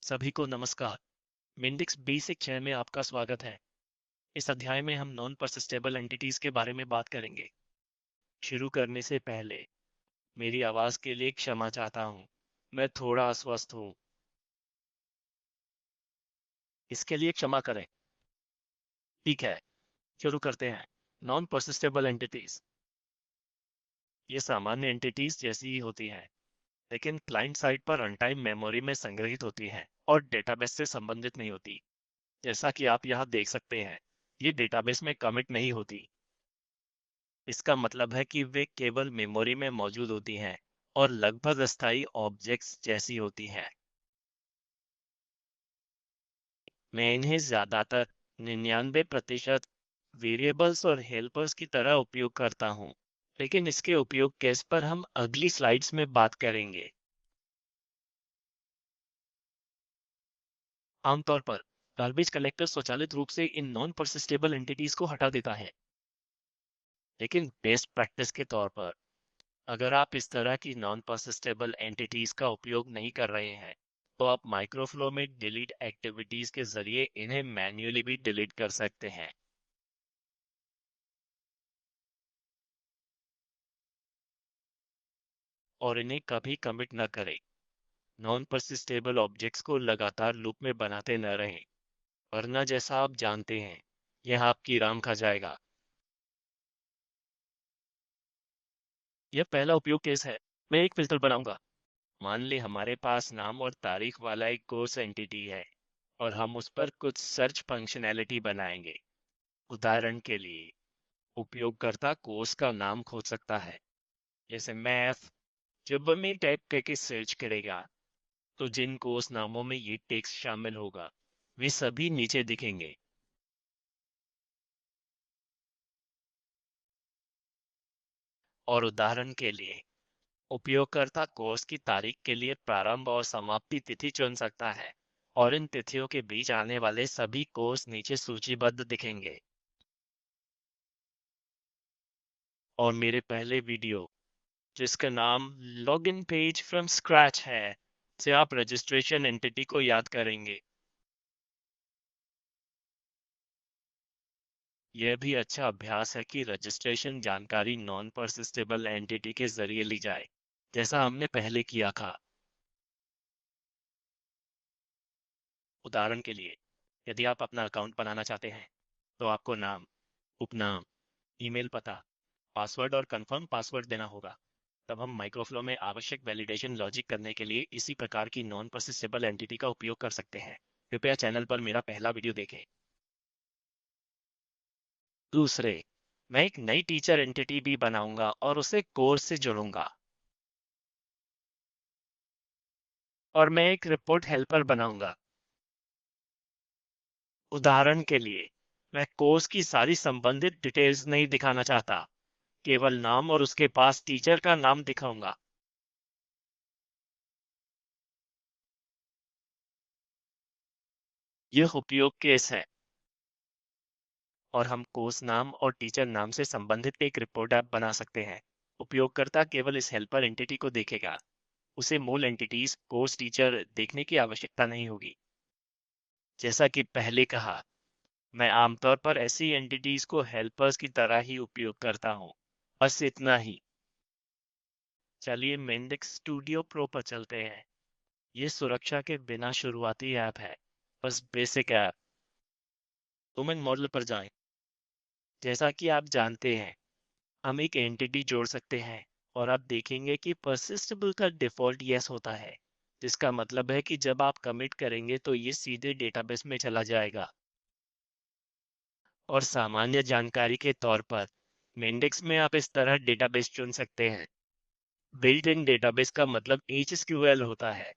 सभी को नमस्कार। मिंडिक्स बेसिक 6 में आपका स्वागत है। इस अध्याय में हम नॉन परसिस्टेबल एंटिटीज के बारे में बात करेंगे। शुरू करने से पहले मेरी आवाज के लिए क्षमा चाहता हूँ। मैं थोड़ा अस्वस्थ हूँ। इसके लिए क्षमा करें। ठीक है, शुरू करते हैं। नॉन परसिस्टेबल एंटिटीज ये सामान्य एंटिटीज जैसी ही होती हैं, लेकिन क्लाइंट साइड पर रनटाइम मेमोरी में संग्रहित होती हैं और डेटाबेस से संबंधित नहीं होती। जैसा कि आप यहाँ देख सकते हैं, ये डेटाबेस में कमिट नहीं होती। इसका मतलब है कि वे केवल मेमोरी में मौजूद होती हैं और लगभग अस्थायी ऑब्जेक्ट्स जैसी होती हैं। मैं इन्हें ज्यादातर 99% वेरिएबल्स और हेल्पर्स की तरह उपयोग करता हूँ, लेकिन इसके उपयोग केस पर हम अगली स्लाइड्स में बात करेंगे। आमतौर पर गार्बेज कलेक्टर स्वचालित रूप से इन नॉन परसिस्टेबल एंटिटीज को हटा देता है, लेकिन बेस्ट प्रैक्टिस के तौर पर अगर आप इस तरह की नॉन परसिस्टेबल एंटिटीज का उपयोग नहीं कर रहे हैं, तो आप माइक्रोफ्लो में डिलीट एक्टिविटीज के जरिए इन्हें मैन्युअली भी डिलीट कर सकते हैं। और इन्हें कभी कमिट न करें। नॉन परसिस्टेबल ऑब्जेक्ट्स को लगातार लूप में बनाते न रहें, वरना जैसा आप जानते हैं, यह आपकी राम खा जाएगा। यह पहला उपयोग केस है। मैं एक फिल्टर बनाऊंगा। मान ले हमारे पास नाम और तारीख वाला एक कोर्स एंटिटी है और हम उस पर कुछ सर्च फंक्शनैलिटी बनाएंगे। उदाहरण के लिए उपयोगकर्ता कोर्स का नाम खोज सकता है, जैसे मैथ। जब मैं टाइप करके सर्च करेगा, तो जिन कोर्स नामों में ये टेक्स्ट शामिल होगा, वे सभी नीचे दिखेंगे। और उदाहरण के लिए उपयोगकर्ता कोर्स की तारीख के लिए प्रारंभ और समाप्ति तिथि चुन सकता है, और इन तिथियों के बीच आने वाले सभी कोर्स नीचे सूचीबद्ध दिखेंगे। और मेरे पहले वीडियो, जिसका नाम लॉगिन पेज फ्रॉम स्क्रैच है, से आप रजिस्ट्रेशन एंटिटी को याद करेंगे। यह भी अच्छा अभ्यास है कि रजिस्ट्रेशन जानकारी नॉन परसिस्टेबल एंटिटी के जरिए ली जाए, जैसा हमने पहले किया था। उदाहरण के लिए, यदि आप अपना अकाउंट बनाना चाहते हैं, तो आपको नाम, उपनाम, ईमेल पता, पासवर्ड और कंफर्म पासवर्ड देना होगा। तब हम माइक्रोफ्लो में आवश्यक वैलिडेशन लॉजिक करने के लिए इसी प्रकार की नॉन परसिस्टेबल एंटिटी का उपयोग कर सकते हैं। कृपया चैनल पर मेरा पहला वीडियो देखें। दूसरे, मैं एक नई टीचर एंटिटी भी बनाऊंगा और उसे कोर्स से जोड़ूंगा। और मैं एक रिपोर्ट हेल्पर बनाऊंगा। उदाहरण के लिए, मैं कोर्स की सारी संबंधित डिटेल्स नहीं दिखाना चाहता, केवल नाम और उसके पास टीचर का नाम दिखाऊंगा। यह उपयोग केस है, और हम कोर्स नाम और टीचर नाम से संबंधित एक रिपोर्ट ऐप बना सकते हैं। उपयोगकर्ता केवल इस हेल्पर एंटिटी को देखेगा। उसे मूल एंटिटीज कोर्स टीचर देखने की आवश्यकता नहीं होगी। जैसा कि पहले कहा, मैं आमतौर पर ऐसी एंटिटीज को हेल्पर्स की तरह ही उपयोग करता हूँ। बस इतना ही। चलिए मेंडिक्स स्टूडियो प्रो पर चलते हैं। ये सुरक्षा के बिना शुरुआती ऐप है, बस बेसिक ऐप। तुम इन मॉडल पर जाएं। जैसा कि आप जानते हैं, हम एक एंटिटी जोड़ सकते हैं, और आप देखेंगे कि परसिस्टेबल का डिफॉल्ट यस होता है, जिसका मतलब है कि जब आप कमिट करेंगे तो ये सीधे डेटाबेस में चला जाएगा। और सामान्य जानकारी के तौर पर मेंडिक्स में आप इस तरह डेटाबेस चुन सकते हैं। बिल्ट इन डेटाबेस का मतलब HSQL होता है।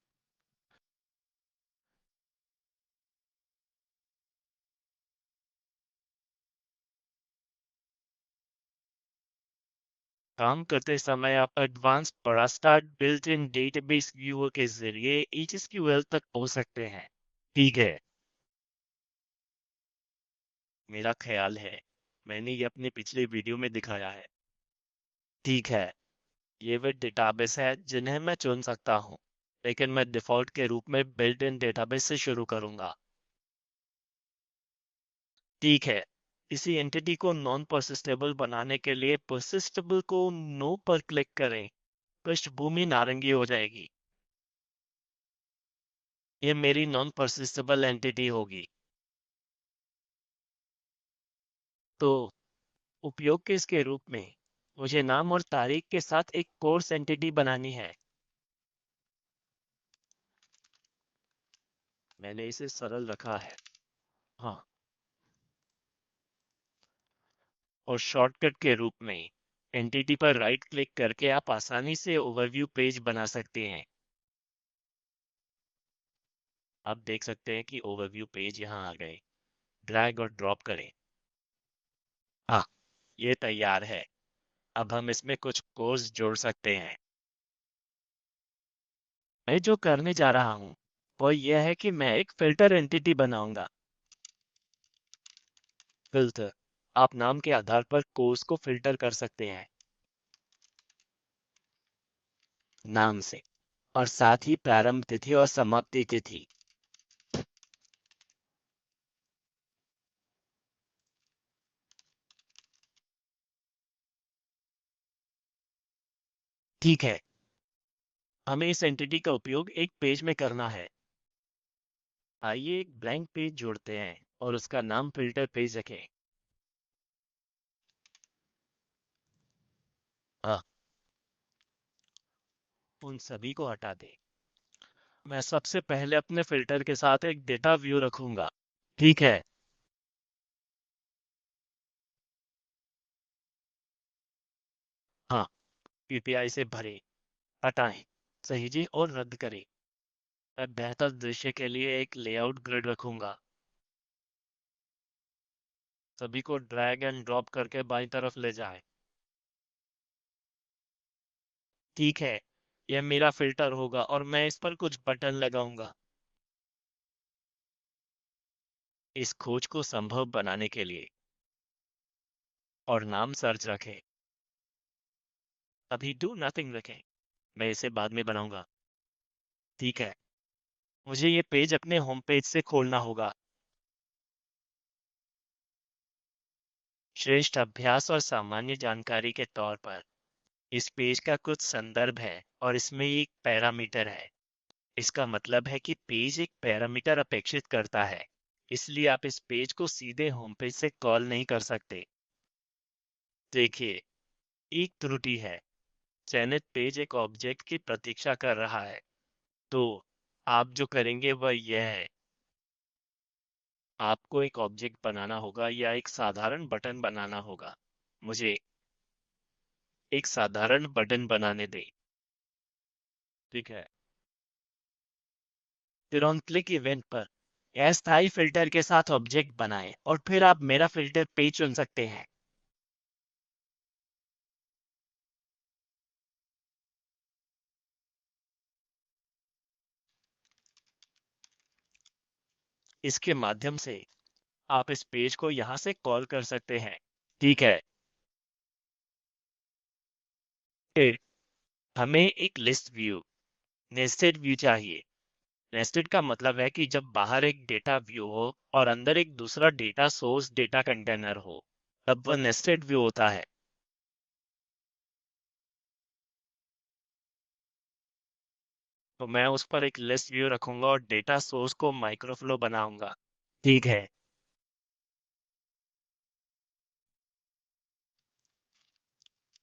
काम करते समय आप advance parastart built in database viewer के जरिए HSQL तक पहुंच सकते हैं। ठीक है, मेरा ख्याल है मैंने ये अपने पिछले वीडियो में दिखाया है। ठीक है, ये वे डेटाबेस है जिन्हें मैं चुन सकता हूँ, लेकिन मैं डिफ़ॉल्ट के रूप में बिल्ट इन डेटाबेस से शुरू करूँगा। ठीक है। इसी एंटिटी को नॉन परसिस्टेबल बनाने के लिए परसिस्टेबल को नो पर क्लिक करें। पृष्ठभूमि नारंगी हो जाएगी। ये मेरी नॉन परसिस्टेबल एंटिटी होगी। तो उपयोग के इसके रूप में मुझे नाम और तारीख के साथ एक कोर्स एंटिटी बनानी है। मैंने इसे सरल रखा है। हाँ, और शॉर्टकट के रूप में एंटिटी पर राइट क्लिक करके आप आसानी से ओवरव्यू पेज बना सकते हैं। आप देख सकते हैं कि ओवरव्यू पेज यहाँ आ गए। ड्रैग और ड्रॉप करें। हाँ, ये तैयार है। अब हम इसमें कुछ कोर्स जोड़ सकते हैं। मैं जो करने जा रहा हूँ वो यह है कि मैं एक फिल्टर एंटिटी बनाऊंगा। फिल्टर, आप नाम के आधार पर कोर्स को फिल्टर कर सकते हैं नाम से, और साथ ही प्रारंभ तिथि और समाप्ति तिथि। ठीक है, हमें इस एंटिटी का उपयोग एक पेज में करना है। आइए एक ब्लैंक पेज जोड़ते हैं और उसका नाम फिल्टर पेज रखें। हाँ, उन सभी को हटा दें। मैं सबसे पहले अपने फिल्टर के साथ एक डेटा व्यू रखूंगा। ठीक है। हाँ, पीपीआई से भरें, हटाएं, सहेजें और रद्द करें। मैं बेहतर दृश्य के लिए एक लेआउट ग्रिड रखूंगा। सभी को ड्रैग एंड ड्रॉप करके बाईं तरफ ले जाएं। ठीक है, यह मेरा फिल्टर होगा और मैं इस पर कुछ बटन लगाऊंगा। इस खोज को संभव बनाने के लिए और नाम सर्च रखें। अभी डू नथिंग रखें। मैं इसे बाद में बनाऊंगा। ठीक है, मुझे ये पेज अपने होम पेज से खोलना होगा। श्रेष्ठ अभ्यास और सामान्य जानकारी के तौर पर इस पेज का कुछ संदर्भ है और इसमें एक पैरामीटर है। इसका मतलब है कि पेज एक पैरामीटर अपेक्षित करता है, इसलिए आप इस पेज को सीधे होम पेज से कॉल नहीं कर सकते। देखिए, एक त्रुटि है। चयनित पेज एक ऑब्जेक्ट की प्रतीक्षा कर रहा है। तो आप जो करेंगे वह यह है, आपको एक ऑब्जेक्ट बनाना होगा या एक साधारण बटन बनाना होगा। मुझे एक साधारण बटन बनाने दें। ठीक है, फिर ऑन क्लिक इवेंट पर अस्थायी फिल्टर के साथ ऑब्जेक्ट बनाएं और फिर आप मेरा फिल्टर पेज चुन सकते हैं। इसके माध्यम से आप इस पेज को यहाँ से कॉल कर सकते हैं। ठीक है, फिर हमें एक लिस्ट व्यू, नेस्टेड व्यू चाहिए। नेस्टेड का मतलब है कि जब बाहर एक डेटा व्यू हो और अंदर एक दूसरा डेटा सोर्स डेटा कंटेनर हो, तब वह नेस्टेड व्यू होता है। तो मैं उस पर एक लिस्ट व्यू रखूंगा और डेटा सोर्स को माइक्रोफ्लो बनाऊंगा। ठीक है,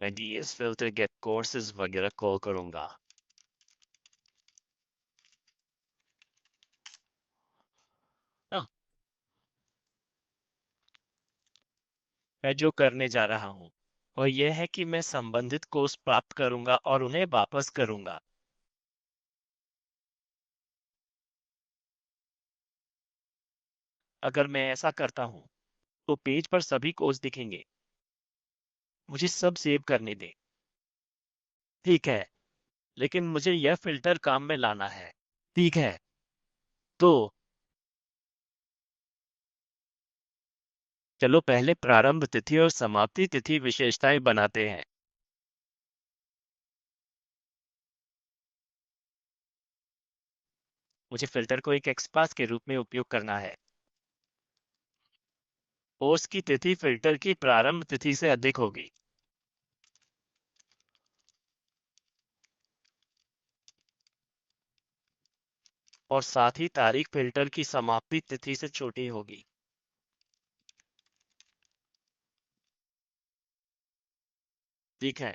मैं डीएस फिल्टर गेट कोर्सेज वगैरह कॉल करूंगा। हाँ, मैं जो करने जा रहा हूँ वह यह है कि मैं संबंधित कोर्स प्राप्त करूंगा और उन्हें वापस करूंगा। अगर मैं ऐसा करता हूँ तो पेज पर सभी कोर्स दिखेंगे। मुझे सब सेव करने दें। ठीक है, लेकिन मुझे यह फिल्टर काम में लाना है। ठीक है, तो चलो पहले प्रारंभ तिथि और समाप्ति तिथि विशेषताएं बनाते हैं। मुझे फिल्टर को एक एक्सपास के रूप में उपयोग करना है। कोर्स की तिथि फिल्टर की प्रारंभ तिथि से अधिक होगी। और साथ ही तारीख फिल्टर की समाप्ति तिथि से छोटी होगी। ठीक है।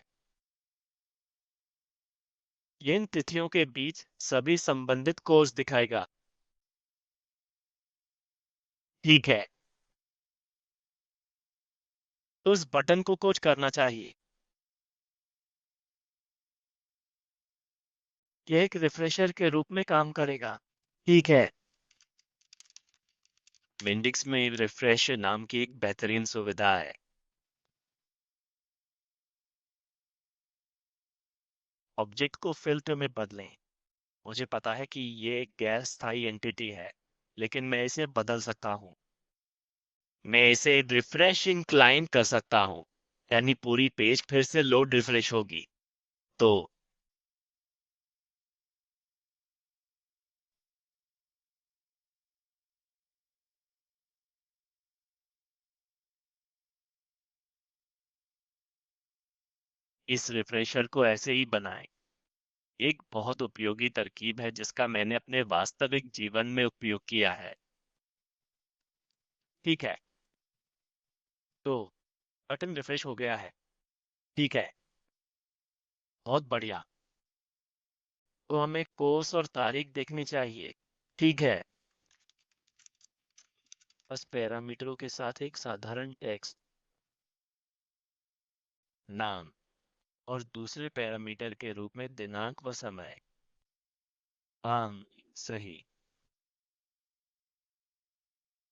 इन तिथियों के बीच सभी संबंधित कोर्स दिखाएगा। ठीक है। तो उस बटन को कुछ करना चाहिए। यह एक रिफ्रेशर के रूप में काम करेगा। ठीक है। विंडिक्स में रिफ्रेश नाम की एक बेहतरीन सुविधा है। ऑब्जेक्ट को फिल्टर में बदलें। मुझे पता है कि ये एक गैर स्थायी एंटिटी है, लेकिन मैं इसे बदल सकता हूँ। मैं इसे रिफ्रेश इंक्लाइन कर सकता हूँ, यानी पूरी पेज फिर से लोड रिफ्रेश होगी। तो इस रिफ्रेशर को ऐसे ही बनाएं। एक बहुत उपयोगी तरकीब है जिसका मैंने अपने वास्तविक जीवन में उपयोग किया है। ठीक है। तो बटन रिफ्रेश हो गया है। ठीक है। बहुत बढ़िया। तो हमें कोर्स और तारीख देखनी चाहिए। ठीक है। बस पैरामीटरों के साथ एक साधारण टेक्स्ट, नाम और दूसरे पैरामीटर के रूप में दिनांक व समय। हाँ, सही।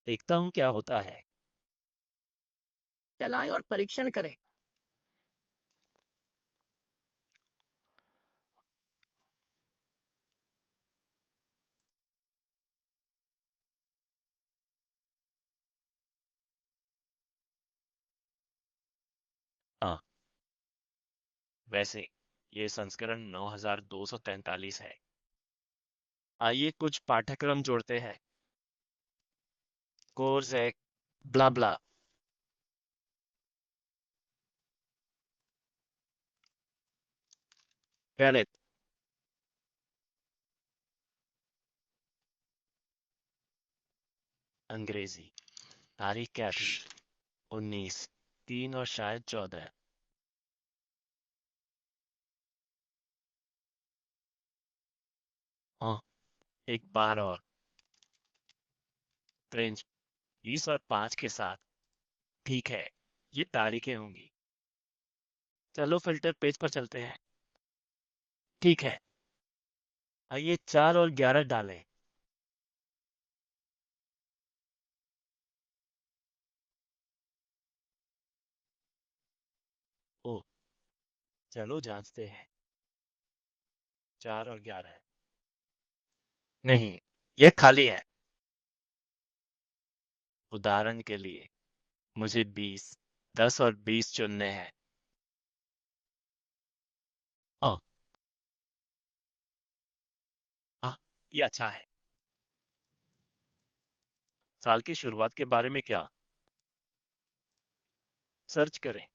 देखता हूँ क्या होता है। चलाएं और परीक्षण करें। हाँ, वैसे ये संस्करण 9243 है। आइए कुछ पाठ्यक्रम जोड़ते हैं। कोर्स है ब्ला ब्ला। गणित। अंग्रेजी। तारीख क्या थी? 19, 3 और शायद 14। हाँ, एक बार और। फ्रेंच 20 और 5 के साथ। ठीक है। ये तारीखें होंगी। चलो फिल्टर पेज पर चलते हैं। ठीक है। आइए 4 और 11 डालें। ओ, चलो जांचते हैं। 4 और 11। नहीं, ये खाली है। उदाहरण के लिए मुझे 20, 10 और 20 चुनने हैं। हाँ। हाँ, ये अच्छा है। साल की शुरुआत के बारे में क्या? सर्च करें।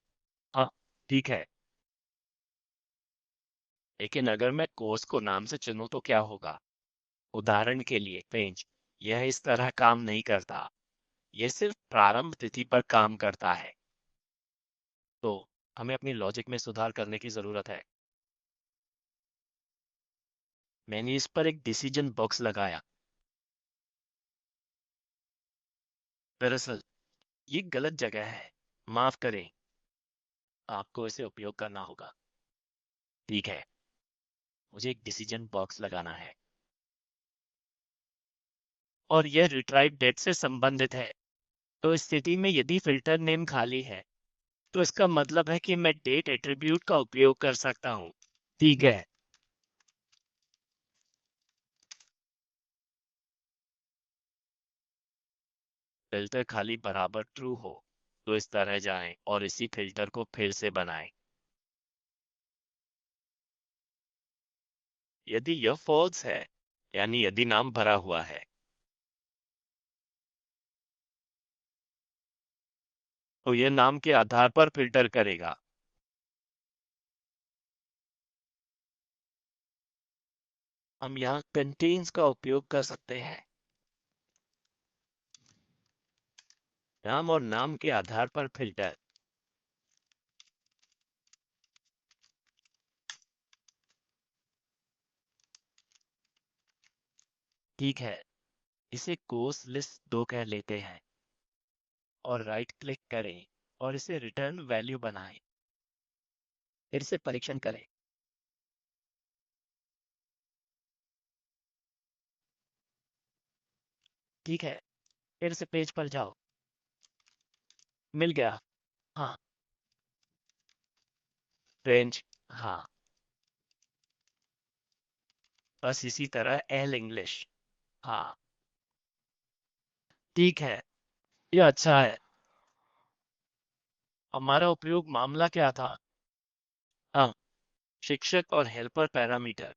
हाँ, ठीक है। लेकिन अगर मैं कोर्स को नाम से चुनूं तो क्या होगा? उदाहरण के लिए पेंच, यह इस तरह काम नहीं करता। यह सिर्फ प्रारंभ तिथि पर काम करता है। तो हमें अपनी लॉजिक में सुधार करने की जरूरत है। मैंने इस पर एक डिसीजन बॉक्स लगाया। दरअसल ये गलत जगह है। माफ करें। आपको इसे उपयोग करना होगा। ठीक है। मुझे एक डिसीजन बॉक्स लगाना है। और यह रिट्राइव डेट से संबंधित है। तो इस स्थिति में यदि फिल्टर नेम खाली है, तो इसका मतलब है कि मैं डेट एट्रीब्यूट का उपयोग कर सकता हूँ। ठीक है। फिल्टर खाली बराबर ट्रू हो तो इस तरह जाएं और इसी फिल्टर को फिर से बनाएं। यदि यह फॉल्स है यानी यदि नाम भरा हुआ है तो यह नाम के आधार पर फिल्टर करेगा। हम यहाँ कंटेन्स का उपयोग कर सकते हैं। नाम और नाम के आधार पर फिल्टर। ठीक है, इसे कोर्स लिस्ट 2 कह लेते हैं और राइट क्लिक करें और इसे रिटर्न वैल्यू बनाएं। फिर से परीक्षण करें। ठीक है, फिर से पेज पर जाओ। मिल गया। हाँ। रेंज। हाँ। बस इसी तरह एल इंग्लिश। हाँ। ठीक है, यह अच्छा है। हमारा उपयोग मामला क्या था? हाँ, शिक्षक और हेल्पर पैरामीटर।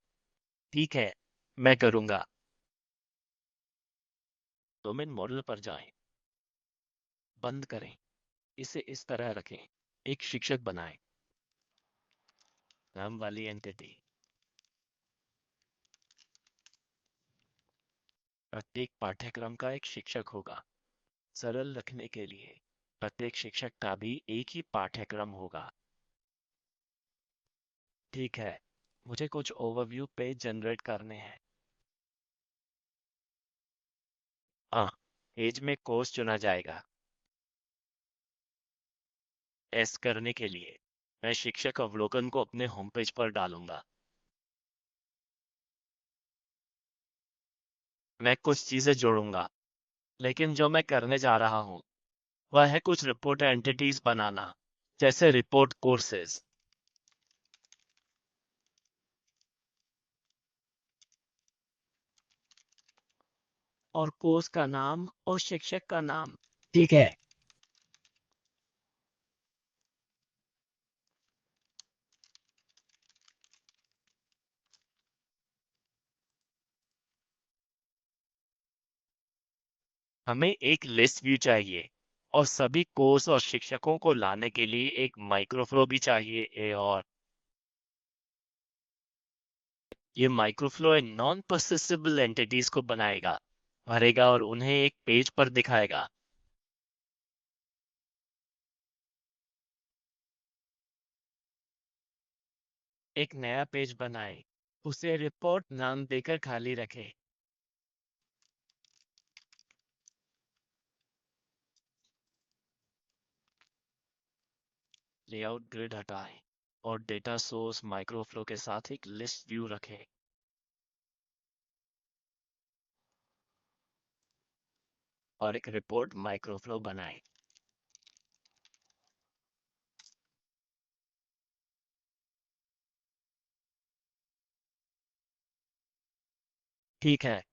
ठीक है, मैं करूँगा। डोमेन मॉडल पर जाएं, बंद करें, इसे इस तरह रखें। एक शिक्षक बनाएं। नाम वाली एंटिटी। प्रत्येक पाठ्यक्रम का एक शिक्षक होगा। सरल रखने के लिए प्रत्येक शिक्षक का भी एक ही पाठ्यक्रम होगा। ठीक है, मुझे कुछ ओवरव्यू पेज जनरेट करने हैं। हाँ, पेज में कोर्स चुना जाएगा। टेस्ट करने के लिए मैं शिक्षक अवलोकन को अपने होम पेज पर डालूंगा। मैं कुछ चीजें जोड़ूंगा, लेकिन जो मैं करने जा रहा हूँ वह है कुछ रिपोर्ट एंटिटीज बनाना, जैसे रिपोर्ट कोर्सेज। और कोर्स का नाम और शिक्षक का नाम। ठीक है। हमें एक लिस्ट व्यू चाहिए और सभी कोर्स और शिक्षकों को लाने के लिए एक माइक्रोफ्लो भी चाहिए। और ये माइक्रोफ्लो नॉन परसिस्टेबल एंटिटीज को बनाएगा, भरेगा और उन्हें एक पेज पर दिखाएगा। एक नया पेज बनाए, उसे रिपोर्ट नाम देकर खाली रखें। लेआउट ग्रिड हटाएं और डेटा सोर्स माइक्रोफ्लो के साथ एक लिस्ट व्यू रखें। और एक रिपोर्ट माइक्रोफ्लो बनाएं। ठीक है,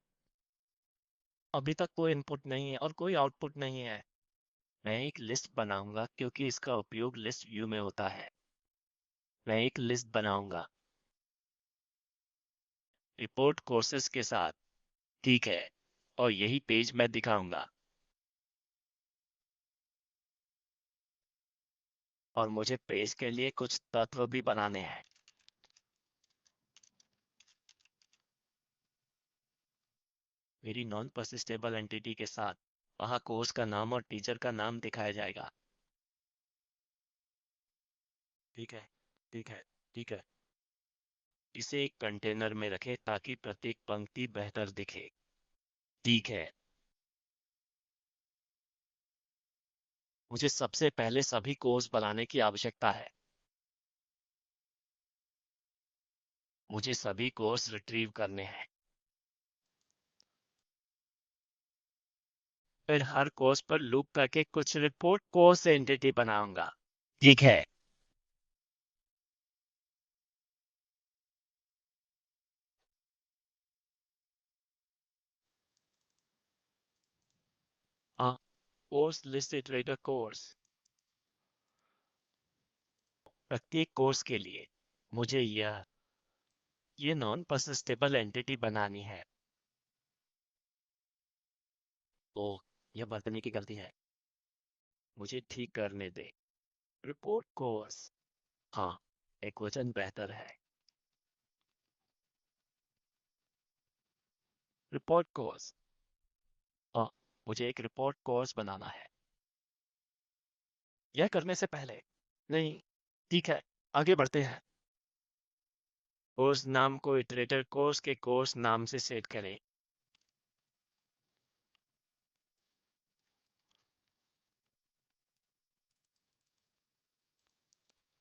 अभी तक कोई इनपुट नहीं है और कोई आउटपुट नहीं है। मैं एक लिस्ट बनाऊंगा क्योंकि इसका उपयोग लिस्ट व्यू में होता है। मैं एक लिस्ट बनाऊंगा रिपोर्ट कोर्सेज के साथ। ठीक है, और यही पेज मैं दिखाऊंगा। और मुझे पेज के लिए कुछ तत्व भी बनाने हैं। मेरी नॉन परसिस्टेबल एंटिटी के साथ वहाँ कोर्स का नाम और टीचर का नाम दिखाया जाएगा। ठीक है। ठीक है। ठीक है, इसे एक कंटेनर में रखें ताकि प्रत्येक पंक्ति बेहतर दिखे। ठीक है, मुझे सबसे पहले सभी कोर्स बनाने की आवश्यकता है। मुझे सभी कोर्स रिट्रीव करने हैं। फिर हर कोर्स पर लूप करके कुछ रिपोर्ट कोर्स एंटिटी बनाऊंगा। ठीक है। हाँ, कोर्स लिस्ट इटरेटर कोर्स। प्रत्येक कोर्स के लिए मुझे ये नॉन परसिस्टेबल एंटिटी बनानी है। ओह, यह बर्तनी की गलती है। मुझे ठीक करने दे। Report course. हाँ, एक वचन बेहतर है। Report course. हाँ, मुझे एक रिपोर्ट कोर्स बनाना है। यह करने से पहले। नहीं। ठीक है, आगे बढ़ते हैं। कोर्स नाम को इटरेटर कोर्स के कोर्स नाम से सेट करें।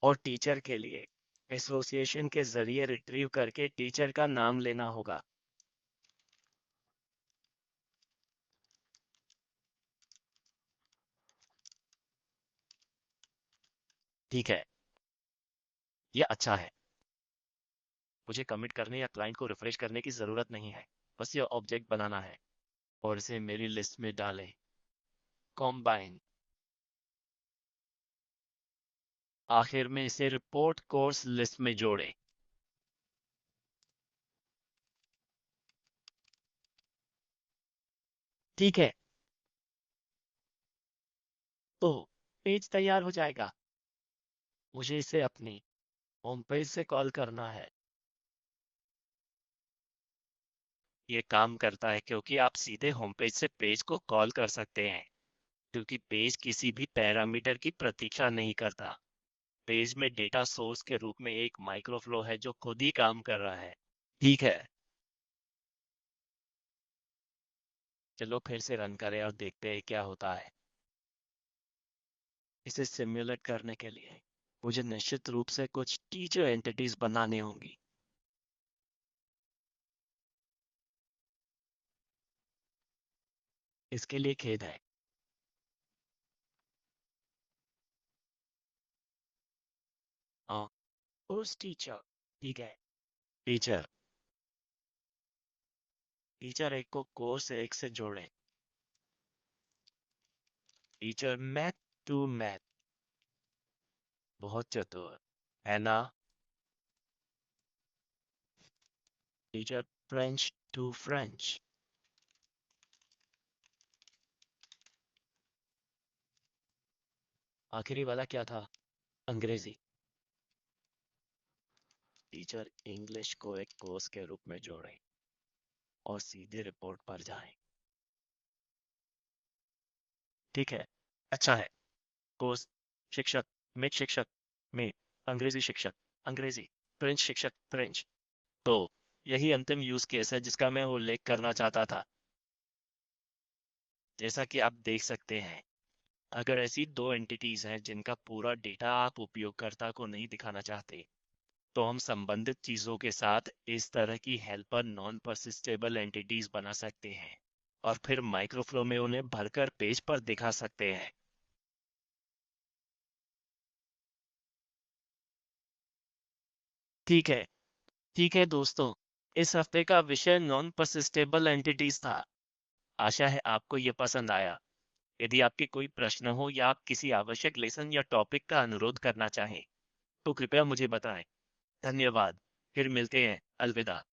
और टीचर के लिए एसोसिएशन के जरिए रिट्रीव करके टीचर का नाम लेना होगा। ठीक है, यह अच्छा है। मुझे कमिट करने या क्लाइंट को रिफ्रेश करने की ज़रूरत नहीं है। बस यह ऑब्जेक्ट बनाना है और इसे मेरी लिस्ट में डालें। कॉम्बाइन। आखिर में इसे रिपोर्ट कोर्स लिस्ट में जोड़ें। ठीक है, तो पेज तैयार हो जाएगा। मुझे इसे अपनी होम पेज से कॉल करना है। ये काम करता है क्योंकि आप सीधे होम पेज से पेज को कॉल कर सकते हैं, क्योंकि पेज किसी भी पैरामीटर की प्रतीक्षा नहीं करता। पेज में डेटा सोर्स के रूप में एक माइक्रोफ्लो है जो खुद ही काम कर रहा है। ठीक है, चलो फिर से रन करें और देखते हैं क्या होता है। इसे सिम्युलेट करने के लिए मुझे निश्चित रूप से कुछ टीचर एंटिटीज बनानी होंगी। इसके लिए खेद है। हाँ, उस टीचर। ठीक है। टीचर। टीचर एक को कोर्स एक से जोड़ें। Teacher math to math. बहुत चतुर है ना। Teacher French to French. आखिरी वाला क्या था? अंग्रेजी। टीचर इंग्लिश को एक कोर्स के रूप में जोड़ें और सीधे रिपोर्ट पर जाएं। ठीक है, अच्छा है। कोर्स शिक्षक में शिक्षक में अंग्रेजी शिक्षक अंग्रेजी फ्रेंच शिक्षक फ्रेंच। तो यही अंतिम यूज केस है जिसका मैं उल्लेख करना चाहता था। जैसा कि आप देख सकते हैं, अगर ऐसी दो एंटिटीज हैं जिनका पूरा डेटा आप उपयोगकर्ता को नहीं दिखाना चाहते, तो हम संबंधित चीजों के साथ इस तरह की हेल्पर नॉन परसिस्टेबल एंटिटीज बना सकते हैं और फिर माइक्रोफ्लो में उन्हें भरकर पेज पर दिखा सकते हैं। ठीक है। ठीक है दोस्तों, इस हफ्ते का विषय नॉन परसिस्टेबल एंटिटीज था। आशा है आपको ये पसंद आया। यदि आपके कोई प्रश्न हो या आप किसी आवश्यक लेसन या टॉपिक का अनुरोध करना चाहें, तो कृपया मुझे बताएं। धन्यवाद। फिर मिलते हैं। अलविदा।